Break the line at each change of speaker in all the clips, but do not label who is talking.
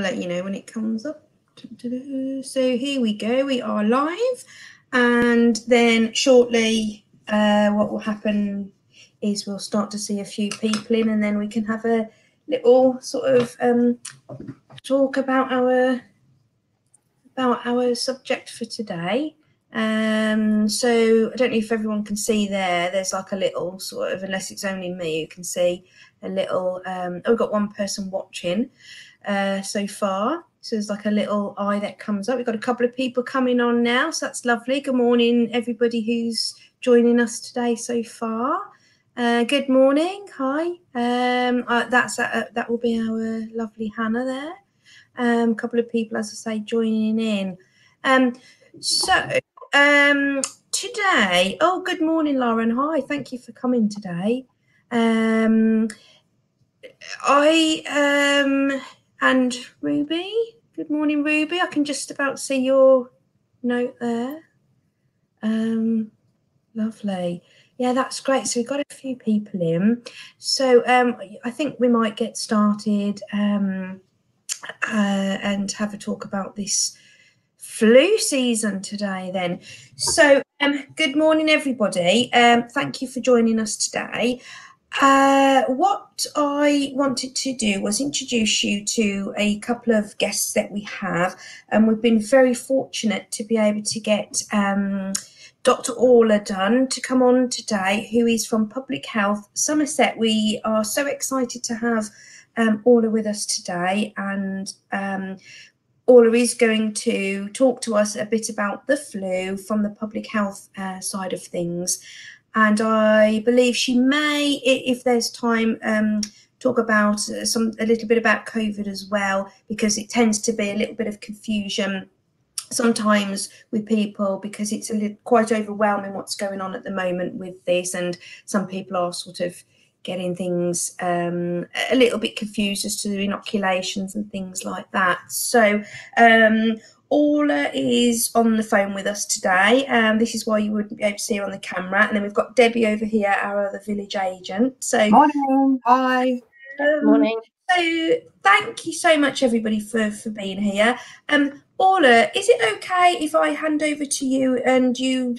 let you know when it comes up. So here we go, we are live, and then shortly what will happen is we'll start to see a few people in, and then we can have a little sort of talk about our subject for today. So I don't know if everyone can see there's like a little sort of, unless it's only me who can see a little we've got one person watching so far, so there's like a little eye that comes up. We've got a couple of people coming on now, so that's lovely. Good morning everybody who's joining us today so far. Good morning, hi. That will be our lovely Hannah there. A couple of people, as I say, joining in. Today, oh, good morning, Lauren. Hi, thank you for coming today. And Ruby, good morning, Ruby. I can just about see your note there. Lovely. Yeah, that's great. So we've got a few people in. So I think we might get started and have a talk about this flu season today then. So good morning everybody. Thank you for joining us today. What I wanted to do was introduce you to a couple of guests that we have, and we've been very fortunate to be able to get Dr. Orla to come on today, who is from Public Health Somerset. We are so excited to have Orla with us today, and Orla is going to talk to us a bit about the flu from the public health side of things. And I believe she may, if there's time, talk about a little bit about COVID as well, because it tends to be a little bit of confusion sometimes with people, because it's quite overwhelming what's going on at the moment with this, and some people are sort of getting things a little bit confused as to the inoculations and things like that. So Orla is on the phone with us today. This is why you wouldn't be able to see her on the camera. And then we've got Debbie over here, our other village agent. So
morning. Hi.
Morning.
So thank you so much everybody for being here. Orla, is it okay if I hand over to you and you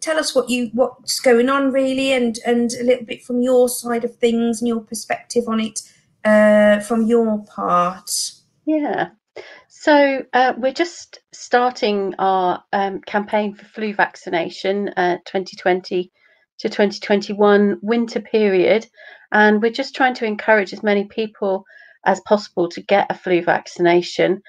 tell us what's going on really, and a little bit from your side of things and your perspective on it from your part?
Yeah. So we're just starting our campaign for flu vaccination 2020 to 2021 winter period, and we're just trying to encourage as many people as possible to get a flu vaccination.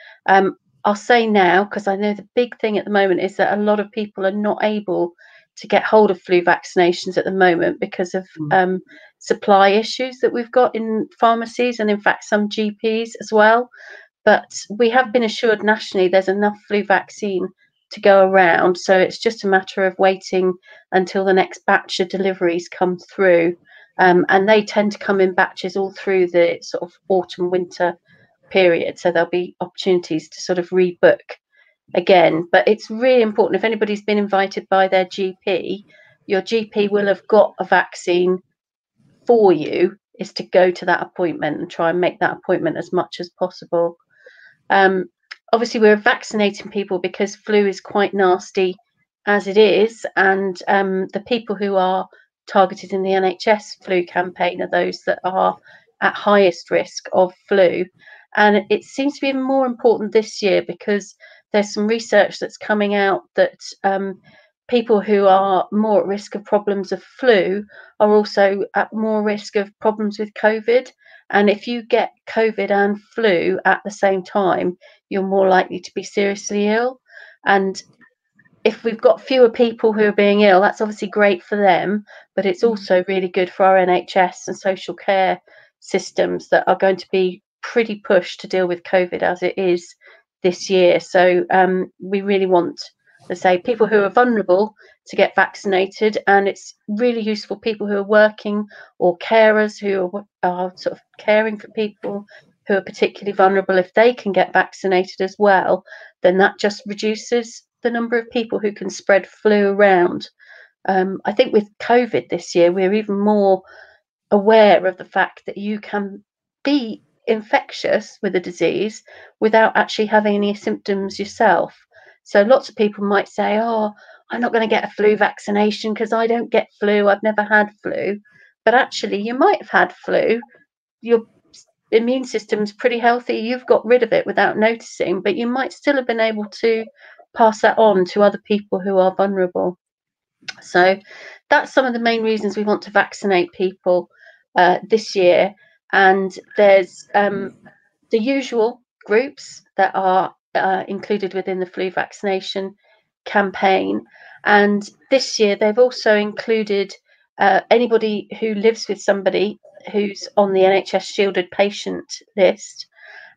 I'll say now, because I know the big thing at the moment is that a lot of people are not able to get hold of flu vaccinations at the moment because of supply issues that we've got in pharmacies, and in fact some GPs as well. But we have been assured nationally there's enough flu vaccine to go around, so it's just a matter of waiting until the next batch of deliveries come through, and they tend to come in batches all through the sort of autumn winter period, so there'll be opportunities to sort of rebook again. But it's really important, if anybody's been invited by their GP, your GP will have got a vaccine for you, is to go to that appointment and try and make that appointment as much as possible. Obviously we're vaccinating people because flu is quite nasty as it is, and the people who are targeted in the NHS flu campaign are those that are at highest risk of flu. And it seems to be even more important this year because there's some research that's coming out that people who are more at risk of problems of flu are also at more risk of problems with COVID. And if you get COVID and flu at the same time, you're more likely to be seriously ill. And if we've got fewer people who are being ill, that's obviously great for them, but it's also really good for our NHS and social care systems that are going to be pretty pushed to deal with COVID as it is this year. So we really want to say people who are vulnerable to get vaccinated, and it's really useful people who are working or carers who are sort of caring for people who are particularly vulnerable. If they can get vaccinated as well, then that just reduces the number of people who can spread flu around. I think with COVID this year, we're even more aware of the fact that you can be infectious with a disease without actually having any symptoms yourself. So lots of people might say, oh, I'm not going to get a flu vaccination because I don't get flu, I've never had flu. But actually you might have had flu, your immune system's pretty healthy, you've got rid of it without noticing, but you might still have been able to pass that on to other people who are vulnerable. So that's some of the main reasons we want to vaccinate people this year. And there's the usual groups that are included within the flu vaccination campaign. And this year they've also included anybody who lives with somebody who's on the NHS shielded patient list.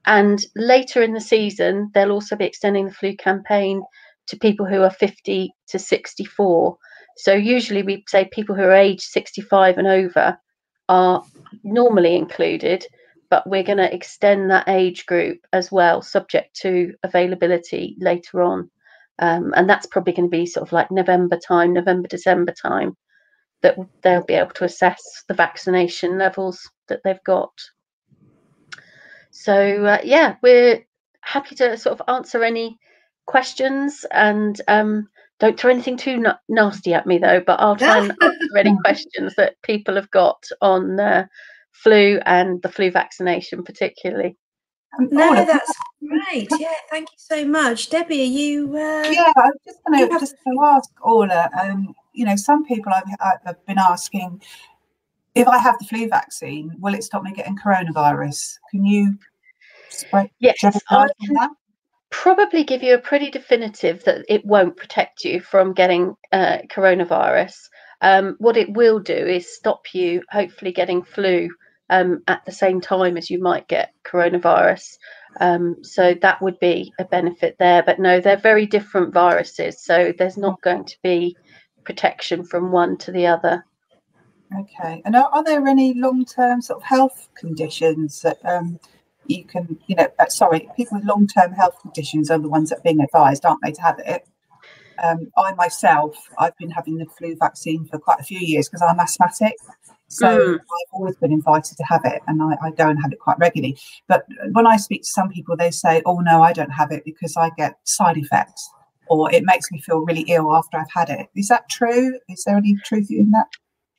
And later in the season, they'll also be extending the flu campaign to people who are 50 to 64. So usually we say people who are aged 65 and over are normally included, but we're going to extend that age group as well, subject to availability later on. And that's probably going to be sort of like November, December time, that they'll be able to assess the vaccination levels that they've got. So yeah, we're happy to sort of answer any questions, and don't throw anything too nasty at me though, but I'll try and answer any questions that people have got on flu and the flu vaccination particularly.
No, that's great. Yeah, thank you so much. Debbie, are you...
Yeah, I was just going to ask Orla, you know, some people I've been asking, if I have the flu vaccine, will it stop me getting coronavirus? Can you
yes, I can
that?
probably give you a pretty definitive that it won't protect you from getting coronavirus. What it will do is stop you hopefully getting flu at the same time as you might get coronavirus. So that would be a benefit there. But no, they're very different viruses. So there's not going to be protection from one to the other.
Okay. And are there any long-term sort of health conditions that you can, you know, people with long-term health conditions are the ones that are being advised, aren't they, to have it? I myself, I've been having the flu vaccine for quite a few years because I'm asthmatic. So I've always been invited to have it, and I go and have it quite regularly. But when I speak to some people, they say, oh, no, I don't have it because I get side effects, or it makes me feel really ill after I've had it. Is that true? Is there any truth in that?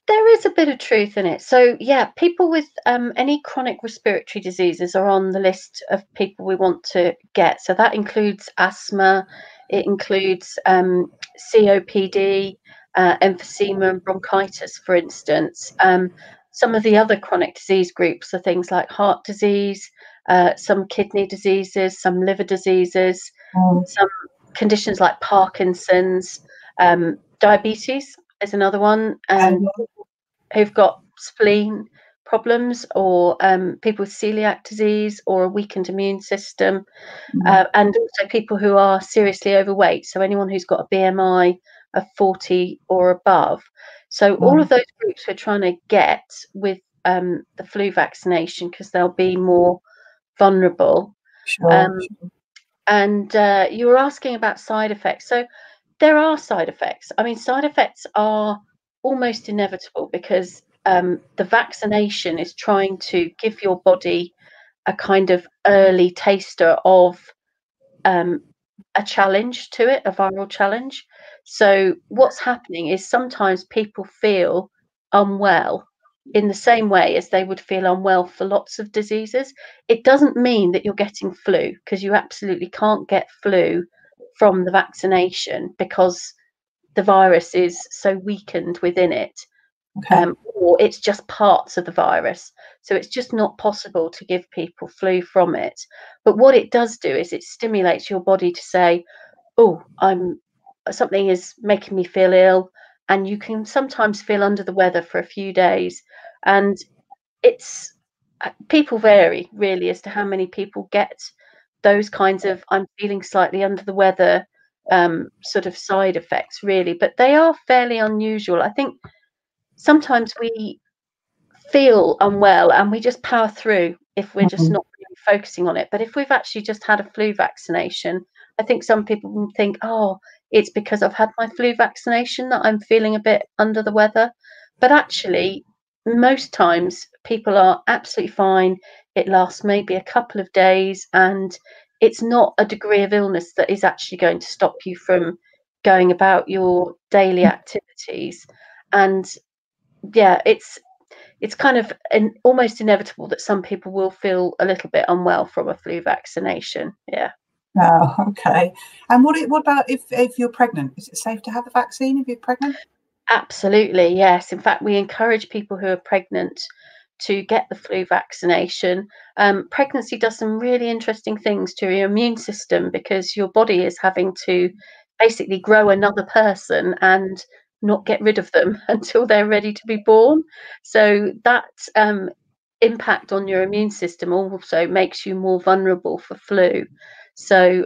There is a bit of truth in it. So yeah, people with any chronic respiratory diseases are on the list of people we want to get. So that includes asthma, it includes COPD, emphysema and bronchitis, for instance. Some of the other chronic disease groups are things like heart disease, some kidney diseases, some liver diseases, some conditions like Parkinson's, diabetes is another one, and who've got spleen problems, or people with celiac disease or a weakened immune system, and also people who are seriously overweight. So anyone who's got a BMI of 40 or above. So all of those groups we're trying to get with the flu vaccination because they'll be more vulnerable.
Sure.
And you were asking about side effects. So there are side effects. I mean, side effects are almost inevitable because the vaccination is trying to give your body a kind of early taster of a challenge to it, a viral challenge. So what's happening is sometimes people feel unwell in the same way as they would feel unwell for lots of diseases. It doesn't mean that you're getting flu, because you absolutely can't get flu from the vaccination because the virus is so weakened within it. Or it's just parts of the virus. So it's just not possible to give people flu from it. But what it does do is it stimulates your body to say, oh, something is making me feel ill. And you can sometimes feel under the weather for a few days. And it's people vary really as to how many people get those kinds of I'm feeling slightly under the weather sort of side effects, really. But they are fairly unusual. I think sometimes we feel unwell and we just power through if we're just not really focusing on it. But if we've actually just had a flu vaccination, I think some people will think, oh, it's because I've had my flu vaccination that I'm feeling a bit under the weather. But actually, most times people are absolutely fine. it lasts maybe a couple of days, and it's not a degree of illness that is actually going to stop you from going about your daily activities. And yeah, it's kind of almost inevitable that some people will feel a little bit unwell from a flu vaccination. Yeah.
Oh, okay. And what about if you're pregnant? Is it safe to have the vaccine if you're pregnant?
Absolutely, yes. In fact, we encourage people who are pregnant to get the flu vaccination. Pregnancy does some really interesting things to your immune system, because your body is having to basically grow another person and not get rid of them until they're ready to be born. So that impact on your immune system also makes you more vulnerable for flu. So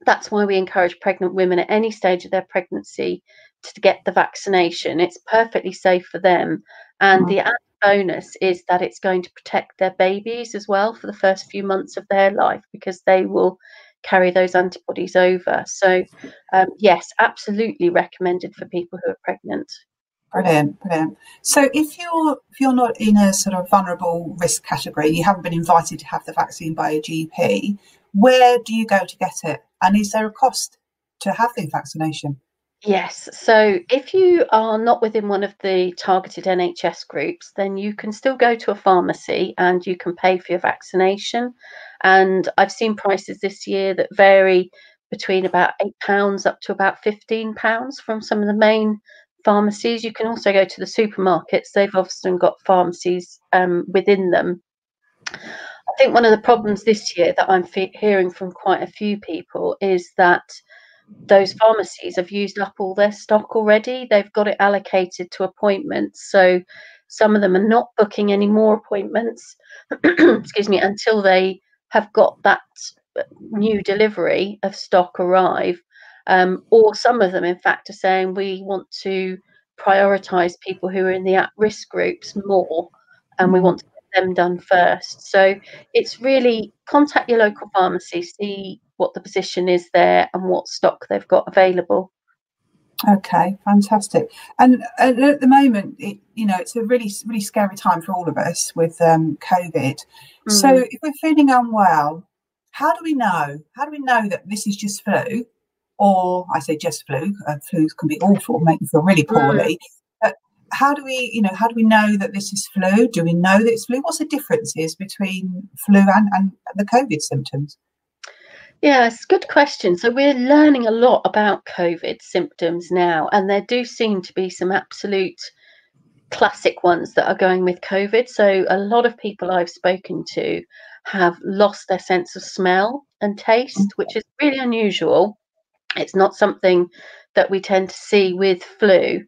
that's why we encourage pregnant women at any stage of their pregnancy to get the vaccination. It's perfectly safe for them. And the added bonus is that it's going to protect their babies as well for the first few months of their life, because they will carry those antibodies over. So yes, absolutely recommended for people who are pregnant.
Brilliant, brilliant. So if you're not in a sort of vulnerable risk category, you haven't been invited to have the vaccine by a GP, where do you go to get it? And is there a cost to have the vaccination?
Yes. So if you are not within one of the targeted NHS groups, then you can still go to a pharmacy and you can pay for your vaccination. And I've seen prices this year that vary between about £8 up to about £15 from some of the main pharmacies. You can also go to the supermarkets. They've often got pharmacies within them. I think one of the problems this year that I'm hearing from quite a few people is that those pharmacies have used up all their stock already. They've got it allocated to appointments. So some of them are not booking any more appointments, excuse me, until they have got that new delivery of stock arrive. Or some of them, in fact, are saying we want to prioritise people who are in the at-risk groups more, and we want to get them done first. So it's really contact your local pharmacy, see what the position is there and what stock they've got available.
Okay, fantastic. And at the moment, it's a really, really scary time for all of us with COVID. So if we're feeling unwell, how do we know? How do we know that this is just flu? Or I say just flu. Flus can be awful, make you feel really poorly. But how do we know that this is flu? Do we know that it's flu? What's the differences between flu and the COVID symptoms?
Yes, good question. So we're learning a lot about COVID symptoms now, and there do seem to be some absolute classic ones that are going with COVID. So a lot of people I've spoken to have lost their sense of smell and taste, which is really unusual. It's not something that we tend to see with flu.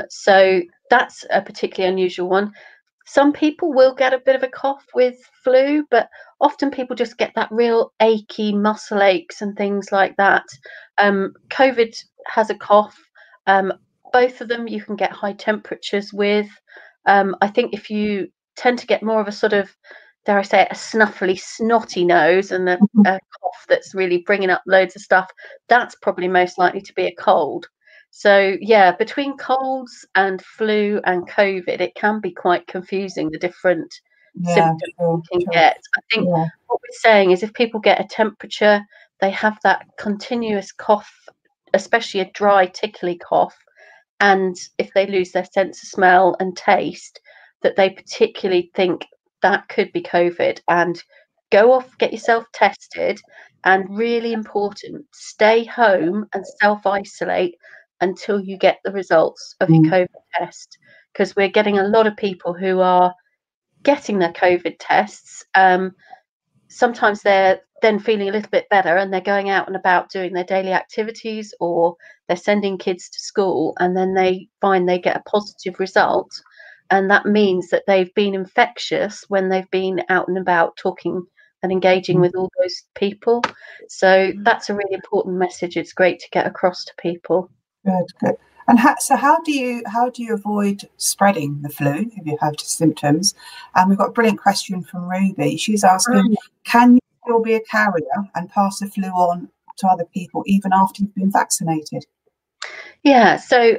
So that's a particularly unusual one. Some people will get a bit of a cough with flu, but often people just get that real achy muscle aches and things like that. COVID has a cough. Both of them you can get high temperatures with. I think if you tend to get more of a sort of, dare I say it, a snuffly, snotty nose and a cough that's really bringing up loads of stuff, that's probably most likely to be a cold. So yeah, between colds and flu and COVID, it can be quite confusing, the different symptoms you can get. I think what we're saying is if people get a temperature, they have that continuous cough, especially a dry, tickly cough, and if they lose their sense of smell and taste, that they particularly think that could be COVID, and go off, get yourself tested, and really important, stay home and self-isolate until you get the results of your COVID test, because we're getting a lot of people who are getting their COVID tests. Sometimes they're then feeling a little bit better and they're going out and about doing their daily activities, or they're sending kids to school, and then they find they get a positive result. And that means that they've been infectious when they've been out and about talking and engaging with all those people. So that's a really important message. It's great to get across to people.
Good. And how do you avoid spreading the flu if you have symptoms? And we've got a brilliant question from Ruby. She's asking, can you still be a carrier and pass the flu on to other people even after you've been vaccinated?
Yeah, so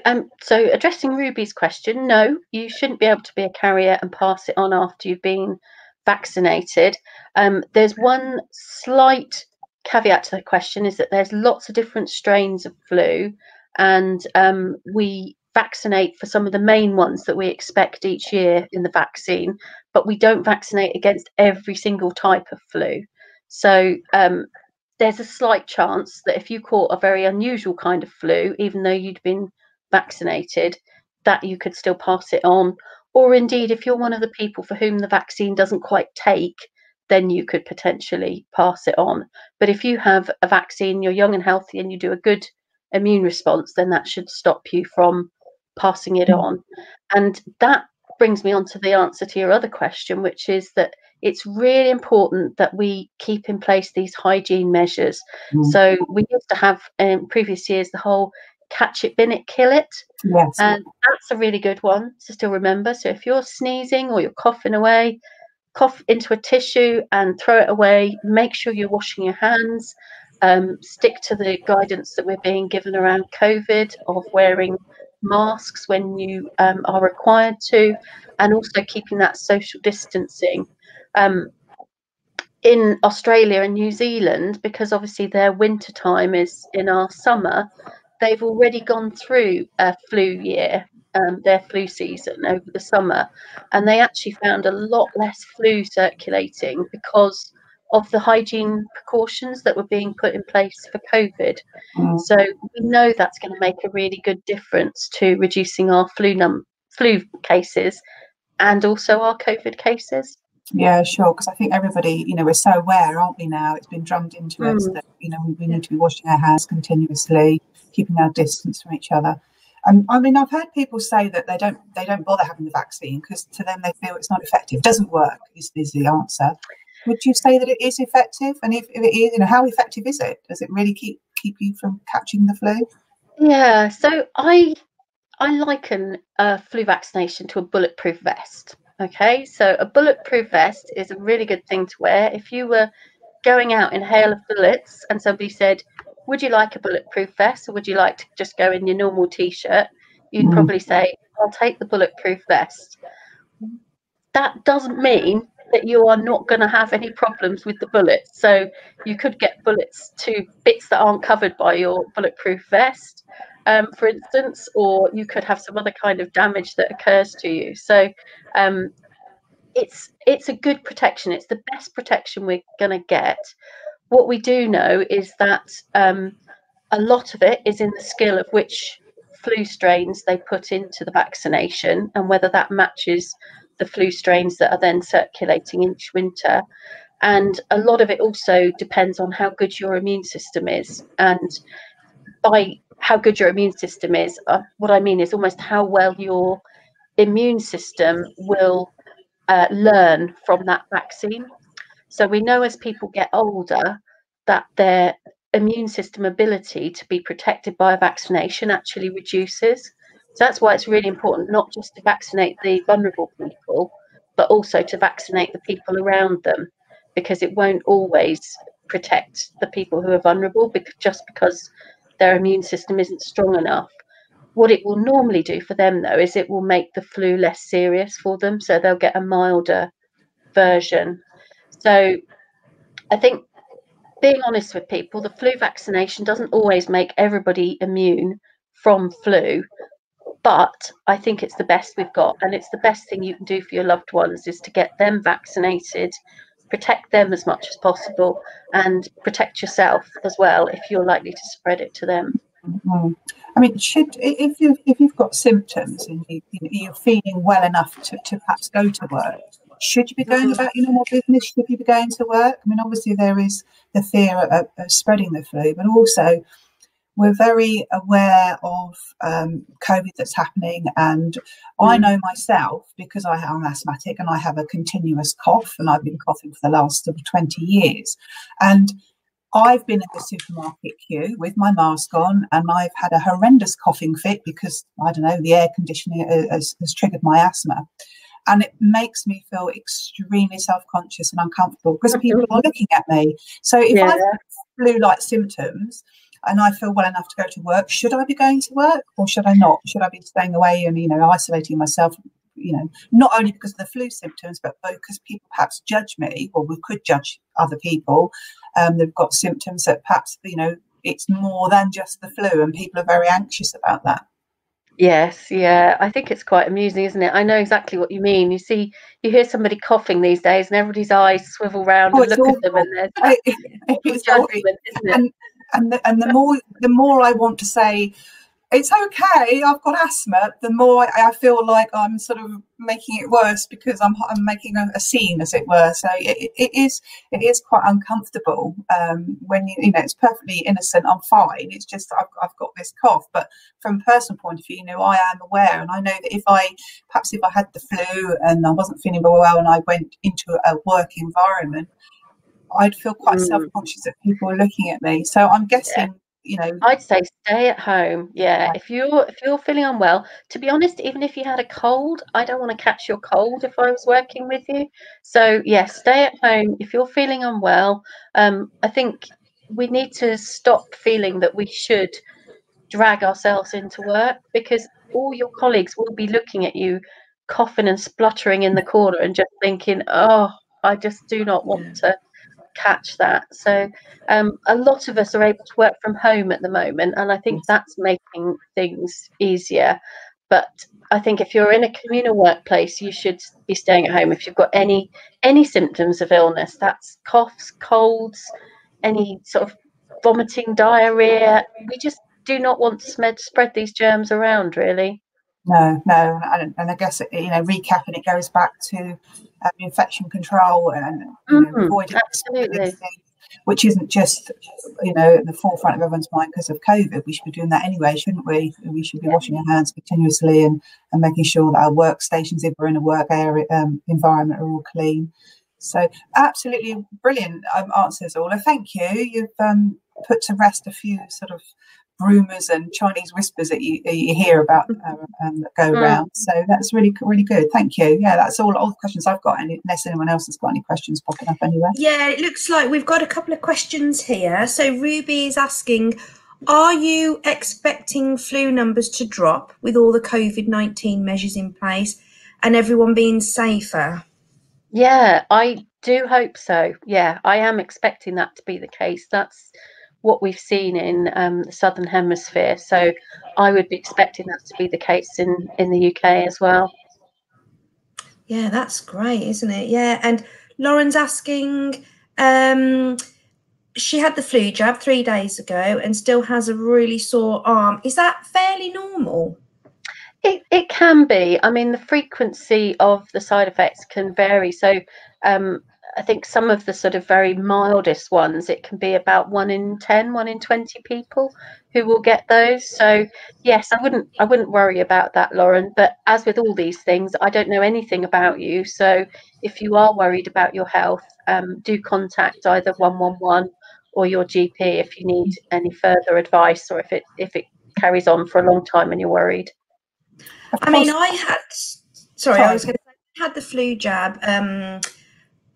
addressing Ruby's question, no, you shouldn't be able to be a carrier and pass it on after you've been vaccinated. There's one slight caveat to the question, is that there's lots of different strains of flu, and we vaccinate for some of the main ones that we expect each year in the vaccine, but we don't vaccinate against every single type of flu. So there's a slight chance that if you caught a very unusual kind of flu, even though you'd been vaccinated, that you could still pass it on. Or indeed, if you're one of the people for whom the vaccine doesn't quite take, then you could potentially pass it on. But if you have a vaccine, you're young and healthy, and you do a good immune response, then that should stop you from passing it on. And that brings me on to the answer to your other question, which is that it's really important that we keep in place these hygiene measures. So we used to have in previous years the whole catch it, bin it, kill it.
Yes.
And that's a really good one to still remember. So if you're sneezing or you're coughing away, cough into a tissue and throw it away. Make sure you're washing your hands. Stick to the guidance that we're being given around COVID of wearing masks when you are required to, and also keeping that social distancing. In Australia and New Zealand, because obviously their winter time is in our summer, they've already gone through a flu year, their flu season over the summer, and they actually found a lot less flu circulating because of the hygiene precautions that were being put in place for COVID. So we know that's going to make a really good difference to reducing our flu cases and also our COVID cases.
Yeah, sure. Because I think everybody, we're so aware, aren't we now? It's been drummed into us that, we need to be washing our hands continuously, keeping our distance from each other. I mean, I've heard people say that they don't bother having the vaccine because to them they feel it's not effective. It doesn't work is the answer. Would you say that it is effective? And if it is, how effective is it? Does it really keep you from catching the flu?
Yeah, so I liken a flu vaccination to a bulletproof vest. Okay, so a bulletproof vest is a really good thing to wear. If you were going out in a hail of bullets and somebody said, would you like a bulletproof vest or would you like to just go in your normal t-shirt? You'd probably say, I'll take the bulletproof vest. That doesn't mean that you are not going to have any problems with the bullets. So you could get bullets to bits that aren't covered by your bulletproof vest, for instance, or you could have some other kind of damage that occurs to you. So it's a good protection. It's the best protection we're going to get. What we do know is that a lot of it is in the skill of which flu strains they put into the vaccination and whether that matches the flu strains that are then circulating each winter. And a lot of it also depends on how good your immune system is. And by how good your immune system is, what I mean is almost how well your immune system will learn from that vaccine. So we know as people get older that their immune system ability to be protected by a vaccination actually reduces. So that's why it's really important not just to vaccinate the vulnerable people, but also to vaccinate the people around them, because it won't always protect the people who are vulnerable just because their immune system isn't strong enough. What it will normally do for them, though, is it will make the flu less serious for them, so they'll get a milder version. So I think, being honest with people, the flu vaccination doesn't always make everybody immune from flu, but I think it's the best we've got, and it's the best thing you can do for your loved ones is to get them vaccinated, protect them as much as possible, and protect yourself as well if you're likely to spread it to them.
I mean, if you've got symptoms and you're feeling well enough to perhaps go to work, should you be going about your normal business? Should you be going to work? I mean, obviously there is the fear of spreading the flu, but also we're very aware of COVID that's happening. And I know myself, because I'm asthmatic and I have a continuous cough, and I've been coughing for the last sort of 20 years. And I've been in the supermarket queue with my mask on, and I've had a horrendous coughing fit because, I don't know, the air conditioning has triggered my asthma. And it makes me feel extremely self-conscious and uncomfortable because people are looking at me. So if I've got flu-like symptoms and I feel well enough to go to work, should I be going to work or should I not? Should I be staying away and, isolating myself not only because of the flu symptoms, but because people perhaps judge me, or we could judge other people. They've got symptoms that perhaps, it's more than just the flu, and people are very anxious about that.
Yes, yeah. I think it's quite amusing, isn't it? I know exactly what you mean. You hear somebody coughing these days, and everybody's eyes swivel round and look
awful.
at them, and there's judgment, isn't it?
And the more I want to say, it's okay, I've got asthma, the more I feel like I'm sort of making it worse, because I'm making a scene, as it were. So it is quite uncomfortable when it's perfectly innocent. I'm fine. It's just I've got this cough. But from a personal point of view, I am aware, and I know that if I had the flu and I wasn't feeling very well, and I went into a work environment, I'd feel quite self-conscious that people are looking at me. So I'm guessing.
I'd say stay at home. Yeah, if you're feeling unwell, to be honest, even if you had a cold, I don't want to catch your cold if I was working with you. So yes, stay at home if you're feeling unwell. I think we need to stop feeling that we should drag ourselves into work, because all your colleagues will be looking at you coughing and spluttering in the corner and just thinking, oh, I just do not want to catch that. So a lot of us are able to work from home at the moment, and I think that's making things easier. But I think if you're in a communal workplace, you should be staying at home. If you've got any symptoms of illness, that's coughs, colds, any sort of vomiting, diarrhea, we just do not want to spread these germs around, really.
No, and I guess recapping, it goes back to infection control and avoiding
absolutely,
which isn't just at the forefront of everyone's mind because of COVID. We should be doing that anyway, shouldn't we? We should be washing our hands continuously and making sure that our workstations, if we're in a work area environment, are all clean. So absolutely brilliant answers, Orla. Thank you. You've put to rest a few sort of rumours and Chinese whispers that you hear about that go around. So that's really good. Thank you. Yeah, that's all the questions I've got, unless anyone else has got any questions popping up anywhere.
Yeah, it looks like we've got a couple of questions here. So Ruby is asking, are you expecting flu numbers to drop with all the COVID-19 measures in place and everyone being safer?
Yeah, I do hope so. Yeah, I am expecting that to be the case. That's what we've seen in the Southern Hemisphere. So I would be expecting that to be the case in the UK as well.
Yeah, that's great, isn't it? Yeah, and Lauren's asking, she had the flu jab 3 days ago and still has a really sore arm. Is that fairly normal?
It can be. I mean, the frequency of the side effects can vary. So I think some of the sort of very mildest ones, it can be about 1 in 10, 1 in 20 people who will get those. So yes, I wouldn't worry about that, Lauren. But as with all these things, I don't know anything about you. So if you are worried about your health, do contact either 111 or your GP if you need any further advice, or if it carries on for a long time and you're worried.
I mean, I was going to say, I had the flu jab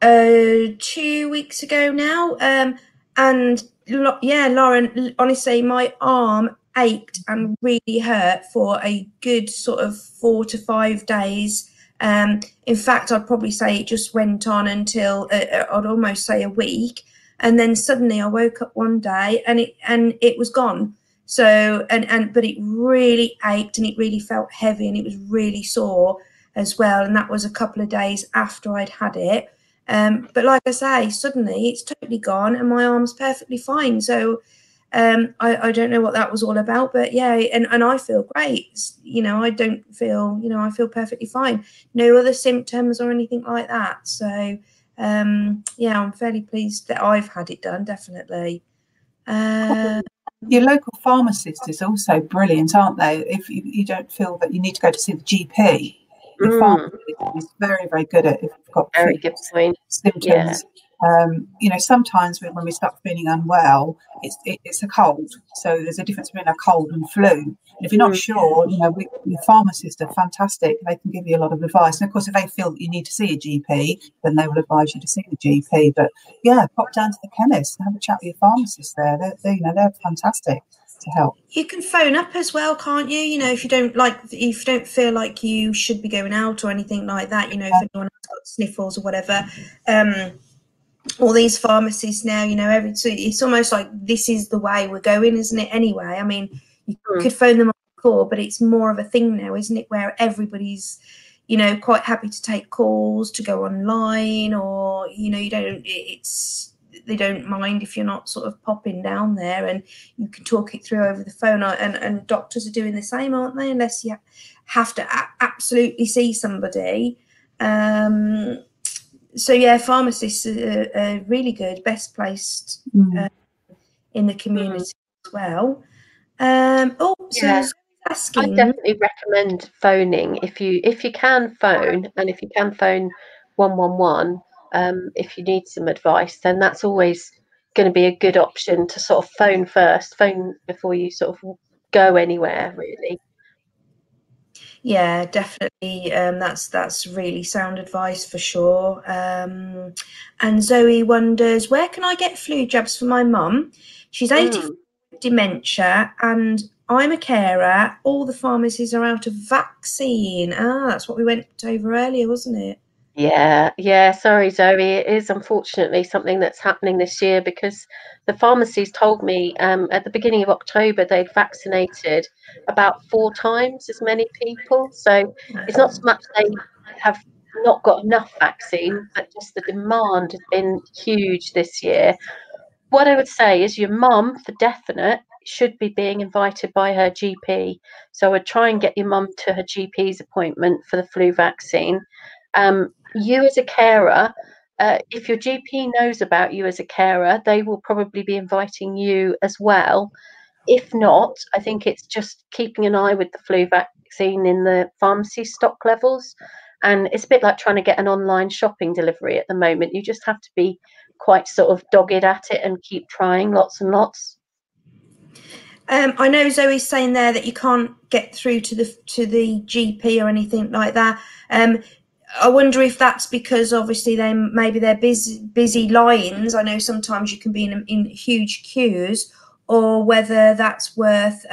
2 weeks ago now, and Lauren, honestly, my arm ached and really hurt for a good sort of 4 to 5 days. In fact, I'd probably say it just went on until I'd almost say a week, and then suddenly I woke up one day and it was gone. So but it really ached and it really felt heavy and it was really sore as well. And that was a couple of days after I'd had it. But like I say, suddenly it's totally gone and my arm's perfectly fine. So I don't know what that was all about, but yeah, and I feel great. I don't feel, I feel perfectly fine. No other symptoms or anything like that. So yeah, I'm fairly pleased that I've had it done, definitely.
Your local pharmacist is also brilliant, aren't they? If you don't feel that you need to go to see the GP, your pharmacist is very, very good at if you've got
very good point.
symptoms. Yeah. Sometimes when we start feeling unwell, it's a cold. So there's a difference between a cold and flu. And if you're not sure, your pharmacists are fantastic. They can give you a lot of advice. And of course, if they feel that you need to see a GP, then they will advise you to see the GP. But yeah, pop down to the chemist and have a chat with your pharmacist there. They're fantastic. to help?
You can phone up as well, can't you? You know, if you don't feel like you should be going out or anything like that, you know, if anyone has got sniffles or whatever, all these pharmacies now, you know, so it's almost like this is the way we're going, isn't it? Anyway, I mean, you could phone them up before, but it's more of a thing now, isn't it? Where everybody's, you know, quite happy to take calls, to go online, or, you know, they don't mind if you're not sort of popping down there, and you can talk it through over the phone. And doctors are doing the same, aren't they? Unless you have to absolutely see somebody. So yeah, pharmacists are really good, best placed in the community as well. Asking,
I definitely recommend phoning if you can phone, and if you can phone 111 if you need some advice, then that's always going to be a good option to sort of phone first, phone before you sort of go anywhere, really.
Yeah, definitely. That's really sound advice for sure. And Zoe wonders, where can I get flu jabs for my mum? She's 84 with dementia, and I'm a carer. All the pharmacies are out of vaccine. That's what we went over earlier, wasn't it?
Yeah. Sorry, Zoe. It is unfortunately something that's happening this year, because the pharmacies told me at the beginning of October they'd vaccinated about 4 times as many people. So it's not so much they have not got enough vaccine, but just the demand has been huge this year. What I would say is your mum, for definite, should be being invited by her GP. So I would try and get your mum to her GP's appointment for the flu vaccine. You as a carer, if your GP knows about you as a carer, they will probably be inviting you as well. If not, I think it's just keeping an eye with the flu vaccine in the pharmacy stock levels. And it's a bit like trying to get an online shopping delivery at the moment. You just have to be quite sort of dogged at it and keep trying lots and lots.
I know Zoe's saying there that you can't get through to the GP or anything like that. I wonder if that's because obviously they're busy lines. I know sometimes you can be in huge queues, or whether that's worth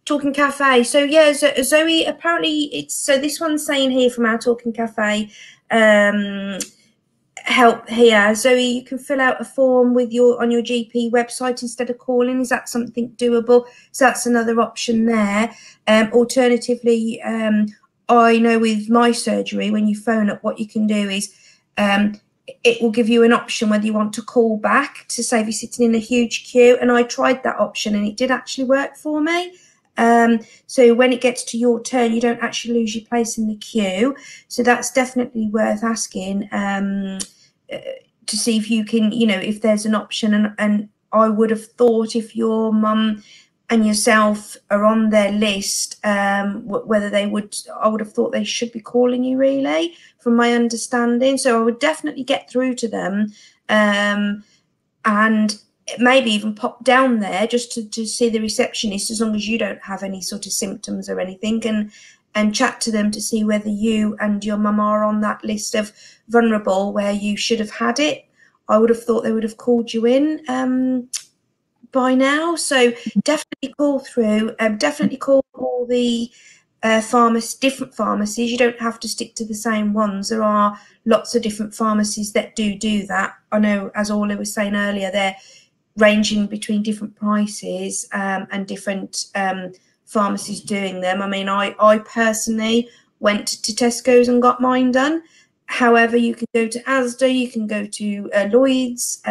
Talking Cafe. So yeah, Zoe, apparently this one's saying here from our Talking Cafe, help here, Zoe, you can fill out a form on your GP website instead of calling. Is that something doable? So that's another option there. Alternatively, I know with my surgery, when you phone up, what you can do is it will give you an option whether you want to call back to save you sitting in a huge queue. And I tried that option and it did actually work for me. So when it gets to your turn, you don't actually lose your place in the queue. So that's definitely worth asking to see if you can, if there's an option. And I would have thought if your mum and yourself are on their list, whether I would have thought they should be calling you, really, from my understanding. So I would definitely get through to them, and maybe even pop down there just to see the receptionist, as long as you don't have any sort of symptoms or anything, and chat to them to see whether you and your mum are on that list of vulnerable where you should have had it. I would have thought they would have called you in by now. So definitely call through, definitely call all the different pharmacies. You don't have to stick to the same ones. There are lots of different pharmacies that do that. I know, as Orla was saying earlier, they're ranging between different prices and different pharmacies doing them. I mean, I personally went to Tesco's and got mine done. However, you can go to Asda, you can go to Lloyd's.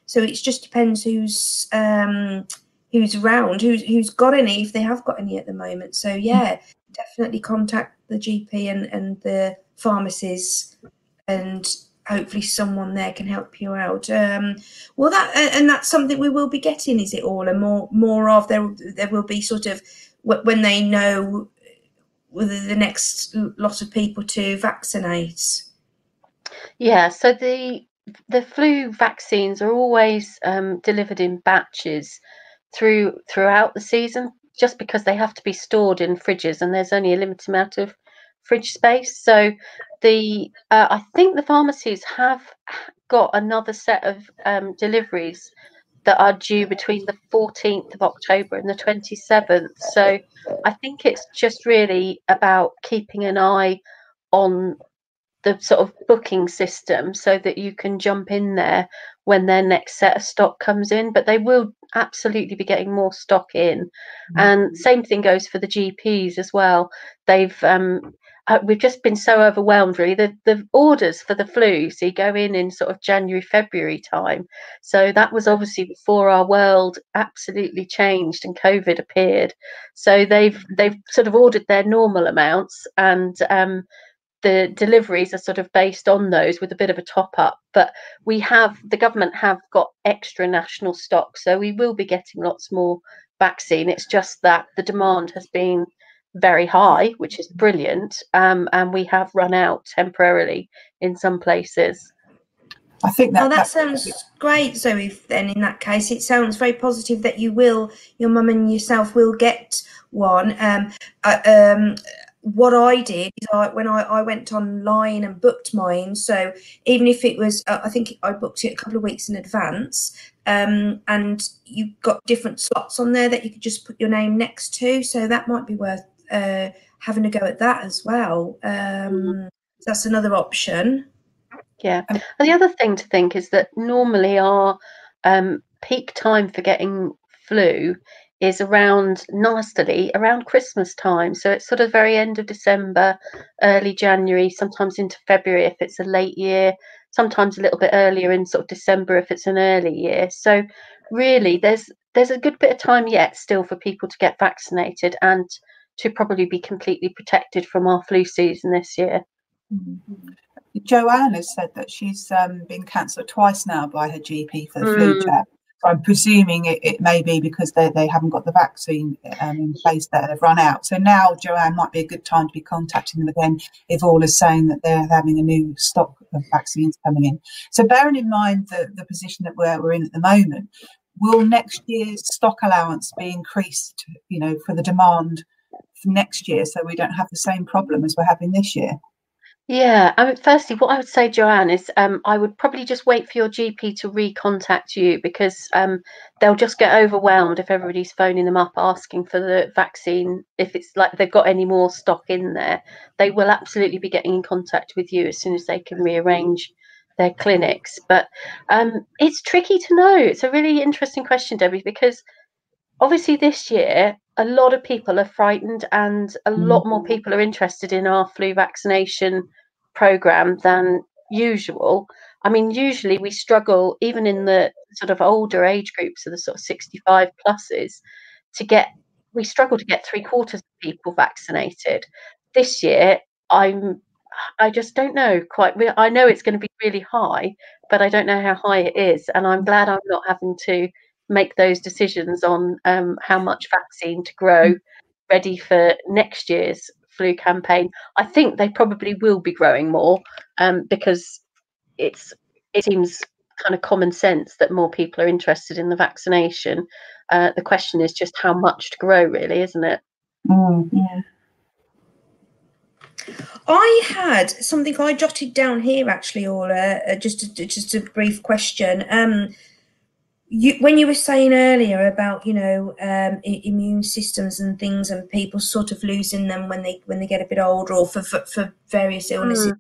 So it just depends who's around, who's got any, if they have got any at the moment. So yeah, definitely contact the GP and the pharmacies, and hopefully someone there can help you out. Well, that's something we will be getting, is it, all? And more of there will be sort of, when they know the next lot of people to vaccinate.
Yeah, so the flu vaccines are always delivered in batches throughout the season, just because they have to be stored in fridges and there's only a limited amount of fridge space. So I think the pharmacies have got another set of deliveries that are due between the 14th of October and the 27th. So I think it's just really about keeping an eye on the sort of booking system so that you can jump in there when their next set of stock comes in. But they will absolutely be getting more stock in. And same thing goes for the GPs as well. We've just been so overwhelmed, really. The orders for the flu, so you go in sort of January, February time. So that was obviously before our world absolutely changed and COVID appeared. So they've sort of ordered their normal amounts, and the deliveries are sort of based on those with a bit of a top up. But the government have got extra national stock, so we will be getting lots more vaccine. It's just that the demand has been very high, which is brilliant, and we have run out temporarily in some places.
I think that
sounds great, Zoe. Then in that case, it sounds very positive that your mum and yourself will get one. What I did is when I went online and booked mine, so even if it was, I think I booked it a couple of weeks in advance, and you got different slots on there that you could just put your name next to, so that might be worth having a go at that as well. That's another option.
Yeah, and the other thing to think is that normally our peak time for getting flu is around Christmas time. So it's sort of very end of December, early January, sometimes into February if it's a late year, sometimes a little bit earlier in sort of December if it's an early year. So really there's a good bit of time yet still for people to get vaccinated and to probably be completely protected from our flu season this year.
Joanne has said that she's been cancelled twice now by her GP for the flu jab. So I'm presuming it may be because they haven't got the vaccine in place, that they've run out. So now, Joanne, might be a good time to be contacting them again if Orla's saying that they're having a new stock of vaccines coming in. So bearing in mind the position that we're in at the moment, will next year's stock allowance be increased, for the demand for next year, so we don't have the same problem as we're having this year?
Yeah, I mean, firstly, what I would say, Joanne, is I would probably just wait for your GP to recontact you, because they'll just get overwhelmed if everybody's phoning them up asking for the vaccine. If it's like they've got any more stock in there, they will absolutely be getting in contact with you as soon as they can rearrange their clinics. But it's tricky to know. It's a really interesting question, Debbie, because obviously this year a lot of people are frightened and a lot more people are interested in our flu vaccination program than usual. I mean, usually we struggle, even in the sort of older age groups of the sort of 65 pluses, we struggle to get 3/4 of people vaccinated. This year I just don't know quite. I know it's going to be really high, but I don't know how high it is, and I'm glad I'm not having to make those decisions on how much vaccine to grow ready for next year's flu campaign. I think they probably will be growing more because it seems kind of common sense that more people are interested in the vaccination. The question is just how much to grow, really, isn't it?
Yeah. I had something I jotted down here, actually, Orla, just a brief question. When you were saying earlier about immune systems and things, and people sort of losing them when they get a bit older, or for various illnesses,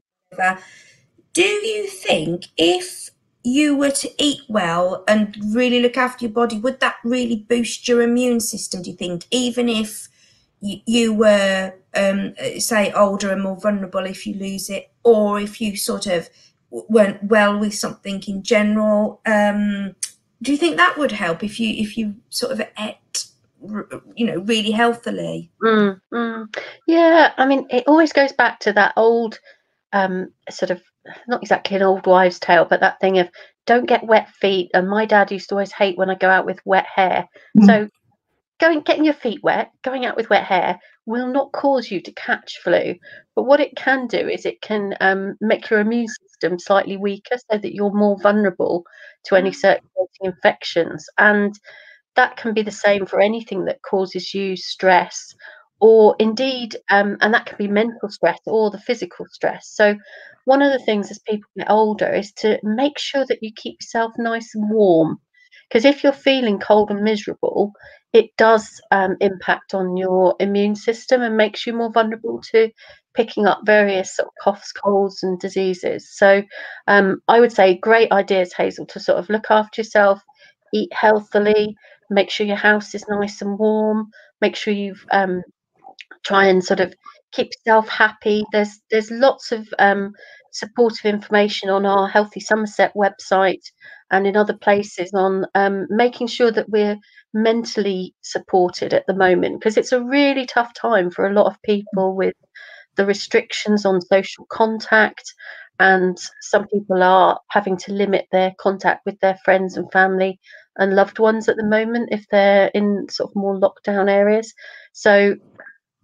do you think if you were to eat well and really look after your body, would that really boost your immune system, do you think, even if you were say older and more vulnerable if you lose it, or if you sort of weren't well with something in general? Do you think that would help if you sort of ate, really healthily?
Yeah, I mean, it always goes back to that old sort of, not exactly an old wives' tale, but that thing of don't get wet feet. And my dad used to always hate when I go out with wet hair. So getting your feet wet, going out with wet hair will not cause you to catch flu. But what it can do is it can make your immune system slightly weaker, so that you're more vulnerable to any circulating infections. And that can be the same for anything that causes you stress, or indeed, and that can be mental stress or the physical stress. So one of the things as people get older is to make sure that you keep yourself nice and warm, because if you're feeling cold and miserable, it does impact on your immune system and makes you more vulnerable to picking up various sort of coughs, colds and diseases. So I would say great ideas, Hazel, to sort of look after yourself, eat healthily, make sure your house is nice and warm, make sure you've try and sort of keep yourself happy. There's lots of supportive information on our Healthy Somerset website and in other places on making sure that we're mentally supported at the moment, because it's a really tough time for a lot of people with the restrictions on social contact, and some people are having to limit their contact with their friends and family and loved ones at the moment if they're in sort of more lockdown areas. So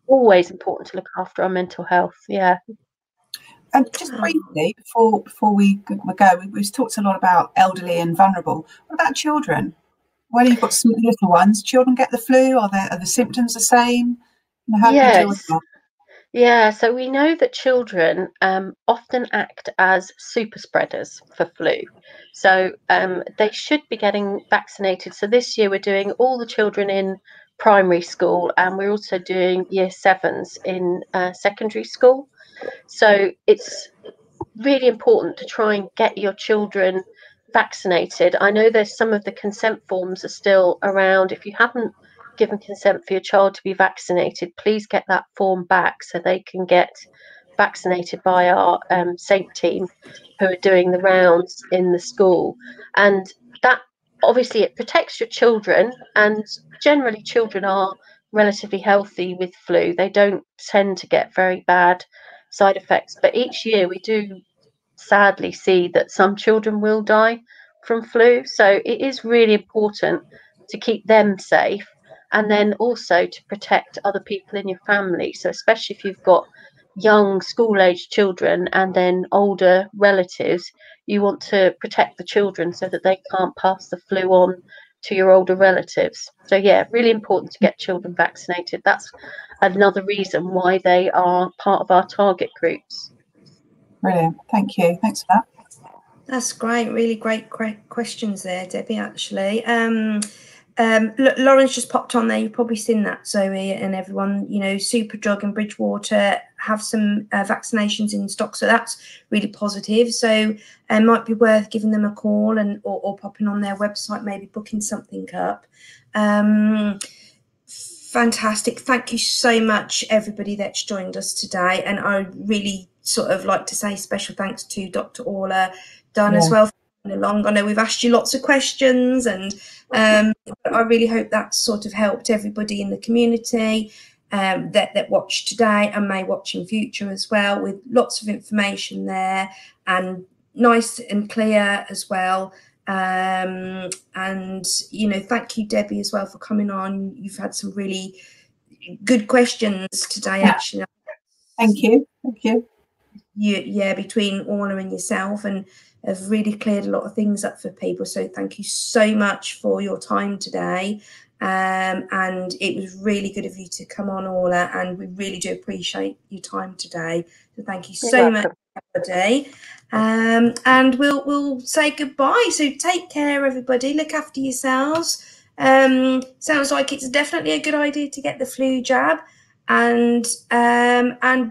always important to look after our mental health. Yeah.
And just briefly before we go, we've talked a lot about elderly and vulnerable. What about children? When you've got some little ones, children get the flu. Are the symptoms the same? How do you deal with that?
Yeah, so we know that children often act as super spreaders for flu. So they should be getting vaccinated. So this year we're doing all the children in primary school, and we're also doing year 7s in secondary school. So it's really important to try and get your children vaccinated. I know there's some of the consent forms are still around. If you haven't given consent for your child to be vaccinated, please get that form back so they can get vaccinated by our SAFE team who are doing the rounds in the school. And that obviously it protects your children, and generally children are relatively healthy with flu. They don't tend to get very bad side effects, but each year we do sadly see that some children will die from flu. So it is really important to keep them safe, and then also to protect other people in your family. So especially if you've got young school-aged children and then older relatives, you want to protect the children so that they can't pass the flu on to your older relatives. So yeah, really important to get children vaccinated. That's another reason why they are part of our target groups.
Brilliant. Thank you. Thanks for that.
That's great. Really great questions there, Debbie, actually. Lauren's just popped on there. You've probably seen that, Zoe, and everyone, Superdrug and Bridgewater have some vaccinations in stock. So that's really positive. So it might be worth giving them a call or popping on their website, maybe booking something up. Fantastic. Thank you so much, everybody that's joined us today. And I really sort of like to say special thanks to Dr. Orla Dunn as well for coming along. I know we've asked you lots of questions, and I really hope that sort of helped everybody in the community that watched today and may watch in future as well, with lots of information there and nice and clear as well. And thank you, Debbie, as well for coming on. You've had some really good questions today, actually.
Thank you.
Between Orla and yourself, and have really cleared a lot of things up for people. So thank you so much for your time today. And it was really good of you to come on, Orla, and we really do appreciate your time today. So thank you so much, everybody. And we'll say goodbye. So take care, everybody. Look after yourselves. Sounds like it's definitely a good idea to get the flu jab. And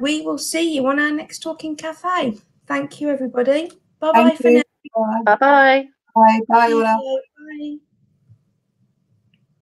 we will see you on our next Talking Cafe. Thank you, everybody. Bye-bye for now.
Bye-bye.
Bye, Orla.
Bye.